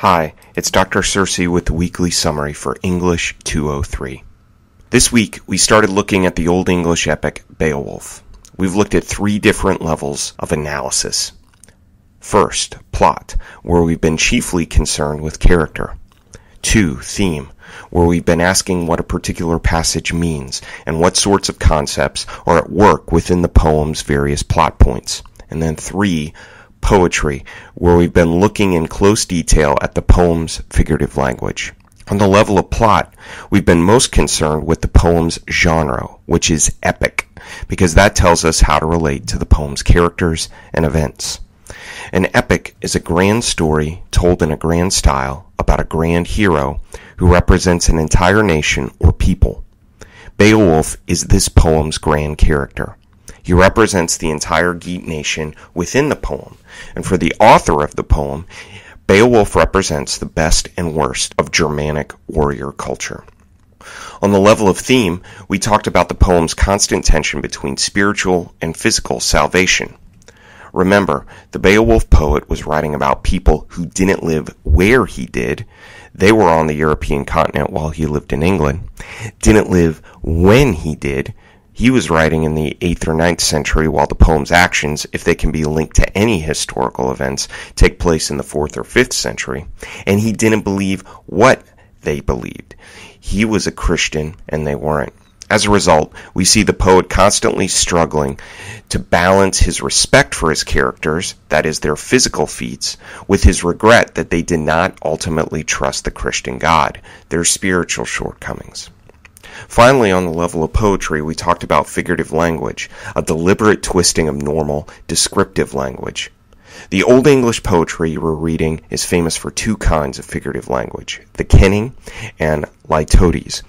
Hi, it's Dr. Cersei with the weekly summary for English 203. This week, we started looking at the Old English epic Beowulf. We've looked at 3 different levels of analysis. First, plot, where we've been chiefly concerned with character. 2, theme, where we've been asking what a particular passage means and what sorts of concepts are at work within the poem's various plot points. And then 3, poetry, where we've been looking in close detail at the poem's figurative language. On the level of plot, we've been most concerned with the poem's genre, which is epic, because that tells us how to relate to the poem's characters and events. An epic is a grand story told in a grand style about a grand hero who represents an entire nation or people. Beowulf is this poem's grand character. He represents the entire Geat nation within the poem, and for the author of the poem, Beowulf represents the best and worst of Germanic warrior culture. On the level of theme, we talked about the poem's constant tension between spiritual and physical salvation. Remember, the Beowulf poet was writing about people who didn't live where he did. They were on the European continent while he lived in England. Didn't live when he did. He was writing in the 8th or 9th century while the poem's actions, if they can be linked to any historical events, take place in the 4th or 5th century. And he didn't believe what they believed. He was a Christian and they weren't. As a result, we see the poet constantly struggling to balance his respect for his characters, that is, their physical feats, with his regret that they did not ultimately trust the Christian God, their spiritual shortcomings. Finally, on the level of poetry, we talked about figurative language, a deliberate twisting of normal, descriptive language. The Old English poetry we're reading is famous for 2 kinds of figurative language, the kenning and litotes.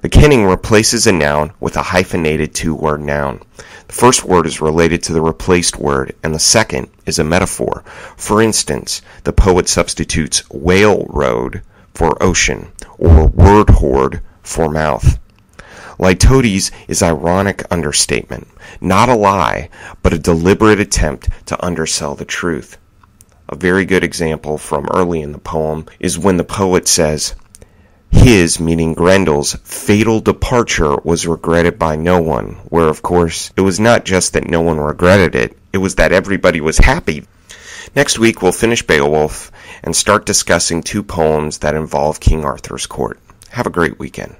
The kenning replaces a noun with a hyphenated 2-word noun. The first word is related to the replaced word, and the second is a metaphor. For instance, the poet substitutes whale road for ocean, or word hoard for mouth. Litotes is ironic understatement, not a lie, but a deliberate attempt to undersell the truth. A very good example from early in the poem is when the poet says, his, meaning Grendel's, fatal departure was regretted by no one, where of course it was not just that no one regretted it, it was that everybody was happy. Next week we'll finish Beowulf and start discussing 2 poems that involve King Arthur's court. Have a great weekend.